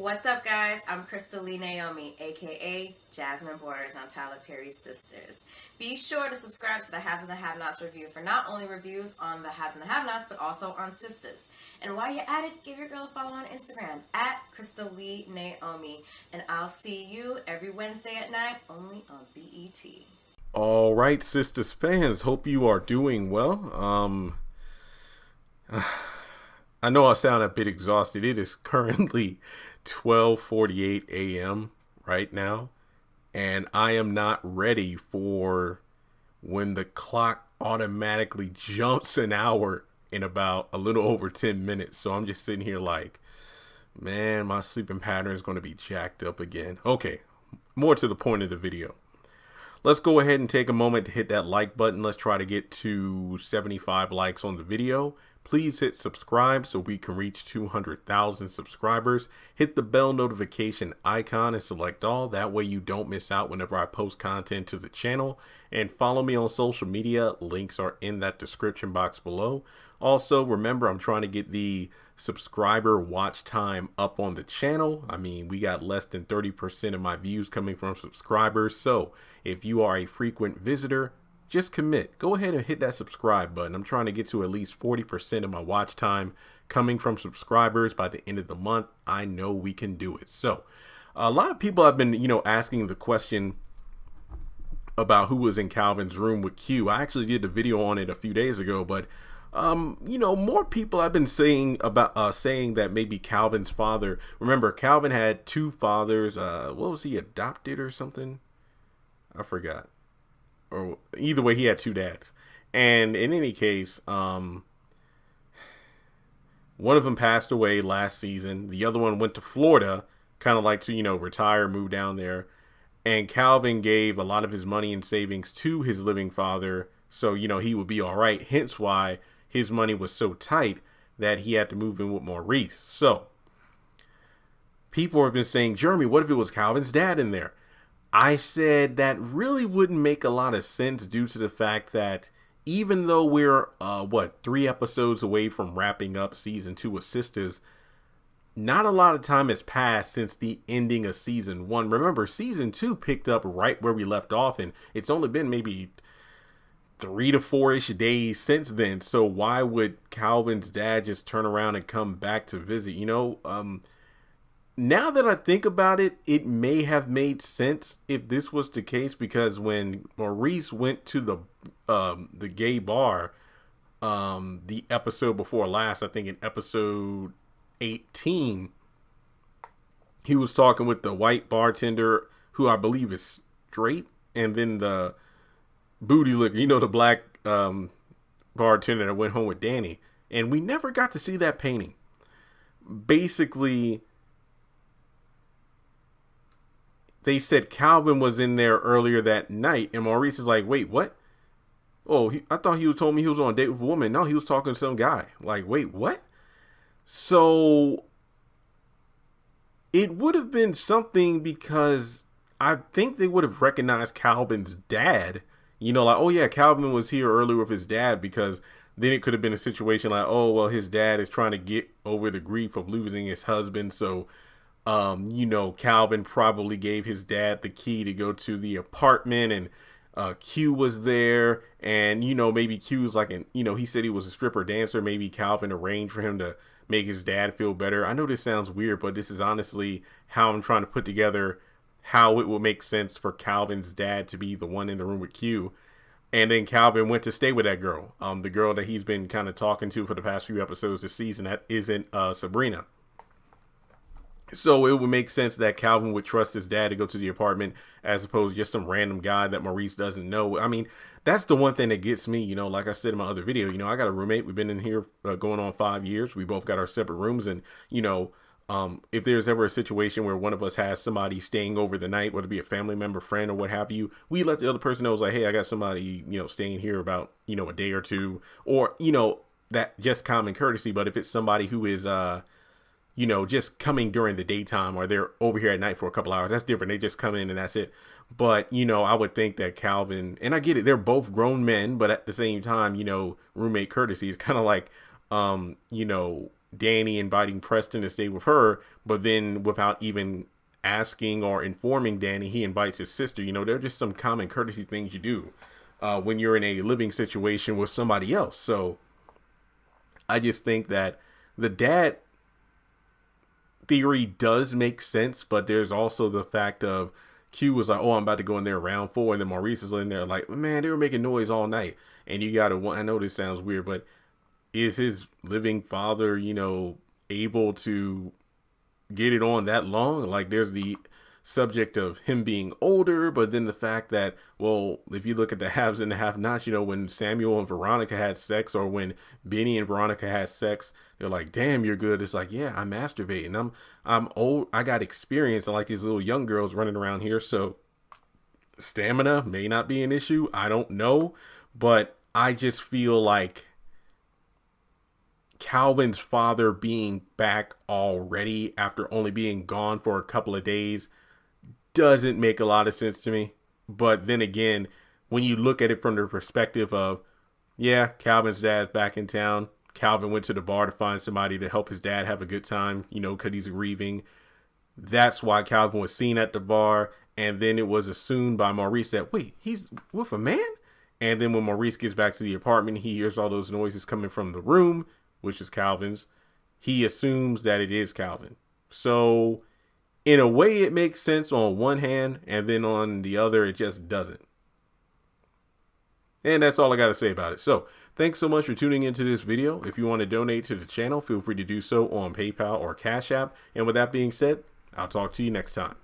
What's up, guys? I'm Crystal Lee Naomi, aka Jasmine Borders on Tyler Perry's Sisters. Be sure to subscribe to the Haves and the Have-Nots review for not only reviews on the Haves and the Have-Nots, but also on Sisters. And while you're at it, give your girl a follow on Instagram at Crystal Lee Naomi. And I'll see you every Wednesday at 9, only on BET. All right, Sistas fans, hope you are doing well. I know I sound a bit exhausted. It is currently 12:48 a.m. right now, and I am not ready for when the clock automatically jumps an hour in about a little over 10 minutes. So I'm just sitting here like, man, my sleeping pattern is going to be jacked up again. Okay, more to the point of the video. Let's go ahead and take a moment to hit that like button. Let's try to get to 75 likes on the video. Please hit subscribe so we can reach 200,000 subscribers. Hit the bell notification icon and select all. That way you don't miss out whenever I post content to the channel. And follow me on social media. Links are in that description box below. Also, remember, I'm trying to get the subscriber watch time up on the channel. I mean, we got less than 30% of my views coming from subscribers. So if you are a frequent visitor, just commit. Go ahead and hit that subscribe button. I'm trying to get to at least 40% of my watch time coming from subscribers by the end of the month. I know we can do it. So a lot of people have been, asking the question about who was in Calvin's room with Q. I actually did a video on it a few days ago, but more people have been saying about saying that maybe Calvin's father. Remember, Calvin had two fathers. What was he, adopted or something? I forgot. Or either way, he had two dads. And in any case, one of them passed away last season. The other one went to Florida, kind of like to, retire, move down there. And Calvin gave a lot of his money and savings to his living father, so, he would be all right. Hence why his money was so tight that he had to move in with Maurice. So people have been saying, Jeremy, what if it was Calvin's dad in there? I said that really wouldn't make a lot of sense due to the fact that even though we're, 3 episodes away from wrapping up season 2 of Sistas, not a lot of time has passed since the ending of season 1. Remember, season 2 picked up right where we left off, and it's only been maybe 3 to 4-ish days since then. So why would Calvin's dad just turn around and come back to visit? Now that I think about it, it may have made sense if this was the case, because when Maurice went to the gay bar, the episode before last, I think in episode 18, he was talking with the white bartender who I believe is straight, and then the booty licker, the black bartender that went home with Danny, and we never got to see that painting. Basically, they said Calvin was in there earlier that night, and Maurice is like, wait, what? Oh, I thought he told me he was on a date with a woman. No, he was talking to some guy. Like, wait, what? So it would have been something, because I think they would have recognized Calvin's dad. Like, oh yeah, Calvin was here earlier with his dad, because then it could have been a situation like, oh, well, his dad is trying to get over the grief of losing his husband. So Calvin probably gave his dad the key to go to the apartment, and Q was there, and maybe Q's like he said he was a stripper dancer. Maybe Calvin arranged for him to make his dad feel better. I know this sounds weird, but this is honestly how I'm trying to put together how it will make sense for Calvin's dad to be the one in the room with Q. And then Calvin went to stay with that girl, the girl that he's been kind of talking to for the past few episodes this season. That isn't Sabrina. So it would make sense that Calvin would trust his dad to go to the apartment, as opposed to just some random guy that Maurice doesn't know. I mean, that's the one thing that gets me, like I said in my other video, I got a roommate. We've been in here going on 5 years. We both got our separate rooms. And, if there's ever a situation where one of us has somebody staying over the night, whether it be a family member, friend, or what have you, we let the other person know, like, hey, I got somebody, staying here about, a day or two, or, that just common courtesy. But if it's somebody who is, just coming during the daytime, or they're over here at night for a couple hours, that's different. They just come in and that's it. But, I would think that Calvin, and I get it, they're both grown men, but at the same time, roommate courtesy is kind of like, Danny inviting Preston to stay with her, but then without even asking or informing Danny, he invites his sister. You know, they're just some common courtesy things you do when you're in a living situation with somebody else. So I just think that the dad theory does make sense, but there's also the fact of Q was like, oh, I'm about to go in there round 4, and then Maurice is in there like, man, they were making noise all night. And you gotta, I know this sounds weird, but is his living father, you know, able to get it on that long? Like, there's the subject of him being older, but then the fact that, well, if you look at the haves and the have-nots, you know, when Samuel and Veronica had sex, or when Benny and Veronica had sex, they're like, damn, you're good. It's like, yeah, I masturbate, and I'm old, I got experience, and like these little young girls running around here, so stamina may not be an issue. I don't know, but I just feel like Calvin's father being back already after only being gone for a couple of days doesn't make a lot of sense to me. But then again, when you look at it from the perspective of, yeah, Calvin's dad's back in town. Calvin went to the bar to find somebody to help his dad have a good time, you know, because he's grieving. That's why Calvin was seen at the bar. And then it was assumed by Maurice that, wait, he's with a man? And then when Maurice gets back to the apartment, he hears all those noises coming from the room, which is Calvin's. He assumes that it is Calvin. So in a way, it makes sense on one hand, and then on the other, it just doesn't. And that's all I got to say about it. So thanks so much for tuning into this video. If you want to donate to the channel, feel free to do so on PayPal or Cash App. And with that being said, I'll talk to you next time.